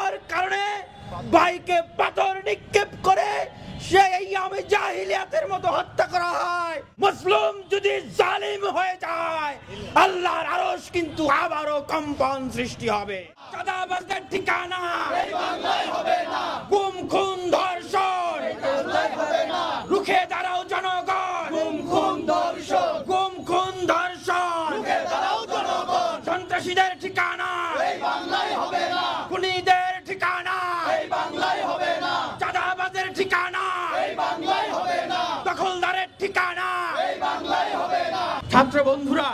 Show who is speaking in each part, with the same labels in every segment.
Speaker 1: দেওয়ার কারণে ভাইকে পাথর নিক্ষেপ করে সেই আমি জাহিলিয়াতের মতো হত্যা করা হয়। মুসলিম যদি জালিম হয়ে যায় আল্লাহর আরশ কিন্তু আবারও কম্পন সৃষ্টি হবে। চাঁদাবাজদের ঠিকানা
Speaker 2: এই বাংলায় হবে না,
Speaker 1: গুম খুন ধর্ষণ
Speaker 2: এই বাংলায় হবে না,
Speaker 1: রুখে দাঁড়াও জনগণ,
Speaker 2: গুম খুন ধর্ষণ,
Speaker 1: গুম খুন ধর্ষণ
Speaker 2: রুখে দাঁড়াও জনগণ,
Speaker 1: সন্ত্রাসীদের ঠিকানা
Speaker 2: এই বাংলায় হবে না,
Speaker 1: খুনিদের ঠিকানা
Speaker 2: এই বাংলায় হবে না,
Speaker 1: চাঁদাবাজের ঠিকানা
Speaker 2: এই বাংলায় হবে না,
Speaker 1: দখলদারের ঠিকানা
Speaker 2: এই বাংলায় হবে না।
Speaker 1: ছাত্র বন্ধুরা,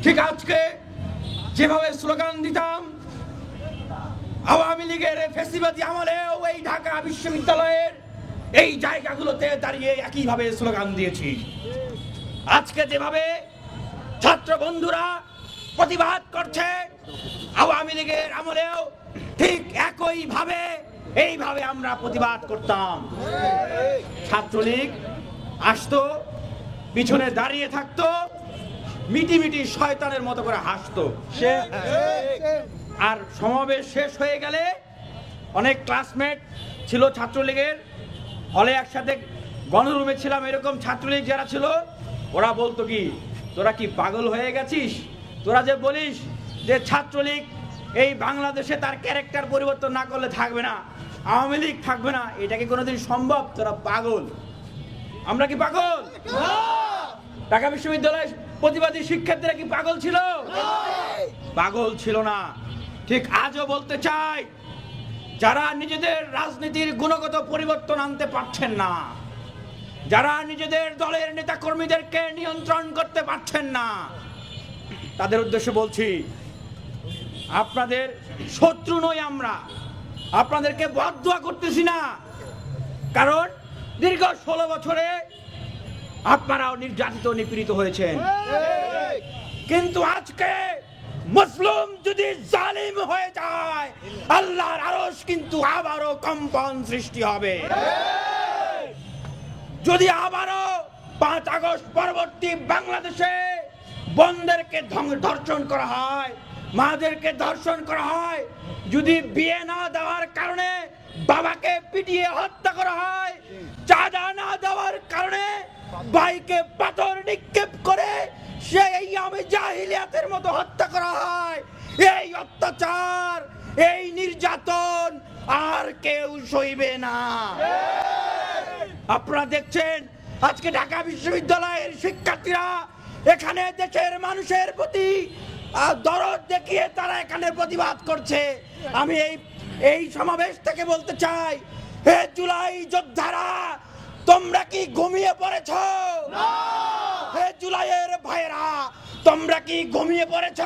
Speaker 1: ঠিক আজকে যেভাবে স্লোগান দিতাম আওয়ামী লীগের ফ্যাসিবাদী আমলেও এই ঢাকা বিশ্ববিদ্যালয়ের এই জায়গাগুলোতে দাঁড়িয়ে একইভাবে স্লোগান দিয়েছি। আজকে যেভাবে ছাত্র বন্ধুরা প্রতিবাদ করছে আওয়ামী লীগের আমলেও ঠিক একইভাবে এইভাবে আমরা প্রতিবাদ করতাম। ছাত্রলীগ আসতো, পিছনে দাঁড়িয়ে থাকতো, মিটিমিটি শয়তানের মতো করে হাসতো। আর সমাবেশ শেষ হয়ে গেলে অনেক ক্লাসমেট ছিল ছাত্রলীগের, হলে একসাথে গণরুমে ছিলাম, এরকম ছাত্রলীগ যারা ছিল ওরা বলতো কি, তোরা কি পাগল হয়ে গেছিস? তোরা যে বলিস যে ছাত্রলীগ এই বাংলাদেশে তার ক্যারেক্টার পরিবর্তন না করলে থাকবে না, আওয়ামী লীগ থাকবে না, এটা কি কোনোদিন সম্ভব? তোরা পাগল। আমরা কি পাগল? ঢাকা বিশ্ববিদ্যালয়ের প্রতিবাদী শিক্ষার্থীরা কি পাগল ছিল? পাগল ছিল না। ঠিক আজও বলতে চাই, যারা নিজেদের রাজনীতির গুণগত পরিবর্তন আনতে পারছেন না, যারা নিজেদের দলের নেতা কর্মীদেরকে নিয়ন্ত্রণ করতে পারছেন না, তাদের উদ্দেশ্যে বলছি, আপনাদের শত্রু নই আমরা, আপনাদেরকে বদদুয়া করতেছি না, কারণ দীর্ঘ 16 বছরে আপনারাও নির্যাতিত নিপীড়িত হয়েছেন। কিন্তু আজকে মুসলিম যদি জালিম হয়ে যায় আল্লাহর আরশ কিন্তু আবারও কম্পন সৃষ্টি হবে। যদি আবারও 5 আগস্ট পরবর্তী বাংলাদেশে বোনদেরকে ধর্ষণ করা হয়, মাদেরকে ধর্ষণ করা হয়, যদি বিয়ে না দেওয়ার কারণে বাবাকে পিটিয়ে হত্যা করা হয়, চাঁদা না দেওয়ার কারণে ভাইকে পাথর নিক্ষেপ করে সেই আমি জাহিলিয়াতের মতো হত্যা করা হয়, এই অত্যাচার, এই নির্যাতন আর কেউ সইবে না। আপনারা দেখছেন আজকে ঢাকা বিশ্ববিদ্যালয়ের শিক্ষার্থীরা এখানে দেশের মানুষের প্রতি দরদ দেখিয়ে তারা এখানে প্রতিবাদ করছে। আমি এই সমাবেশ থেকে বলতে চাই, হে জুলাই যোদ্ধারা, তোমরা কি ঘুমিয়ে পড়েছ? হে জুলাইয়ের ভাইয়েরা, তোমরা কি ঘুমিয়ে পড়েছ?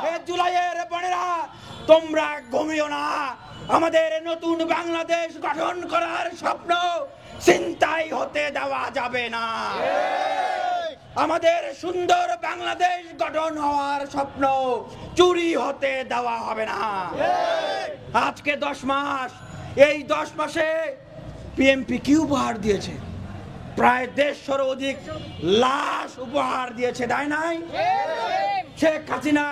Speaker 1: হে জুলাইয়ের বোনেরা, তোমরা ঘুমিও না। আমাদের নতুন বাংলাদেশ গঠন করার স্বপ্ন চিন্তাই হতে দেওয়া যাবে না। আমাদের সুন্দর বাংলাদেশ গঠন হওয়ার স্বপ্ন চুরি হতে দেওয়া হবে না। আজকে 10 মাস, এই 10 মাসে বিএনপি কি উপহার দিয়েছে? প্রায় 150 অধিক লাশ উপহার দিয়েছে, তাই নাই? শেখ হাসিনা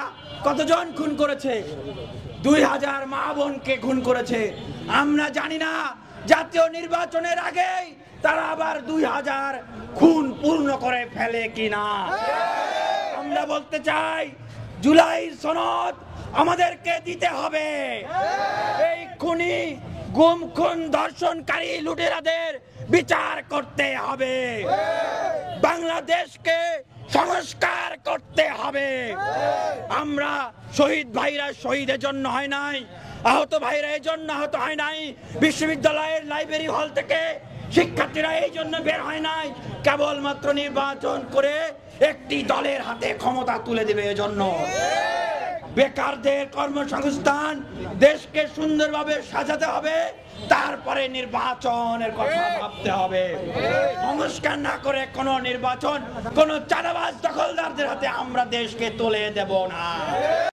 Speaker 1: কতজন খুন করেছে? 2000 মা বোনকে খুন করেছে। আমরা জানি না জাতীয় নির্বাচনের আগেই তারা আবার 2000 খুন পূর্ণ করে ফেলে কিনা। আমরা বলতে চাই, জুলাই সনদ আমাদেরকে দিতে হবে। এই খুনি, গুম খুন ধর্ষণকারী লুটেরাদের বিচার করতে হবে। বাংলাদেশকে সংস্কার করতে হবে। আমরা শহীদ ভাইরা শহীদের জন্য হয় নাই, আহত ভাইরা এই জন্য আহত হয় নাই, বিশ্ববিদ্যালয়ের লাইব্রেরি হল থেকে শিক্ষার্থীরা এই জন্য বের হয় নাই কেবলমাত্র নির্বাচন করে একটি দলের হাতে ক্ষমতা তুলে দেবে এজন্য। বেকারদের কর্মসংস্থান, দেশকে সুন্দরভাবে সাজাতে হবে, তারপরে নির্বাচনের কথা ভাবতে হবে। সংস্কার না করে কোন নির্বাচন কোন চাঁদাবাজ দখলদারদের হাতে আমরা দেশকে তুলে দেব না।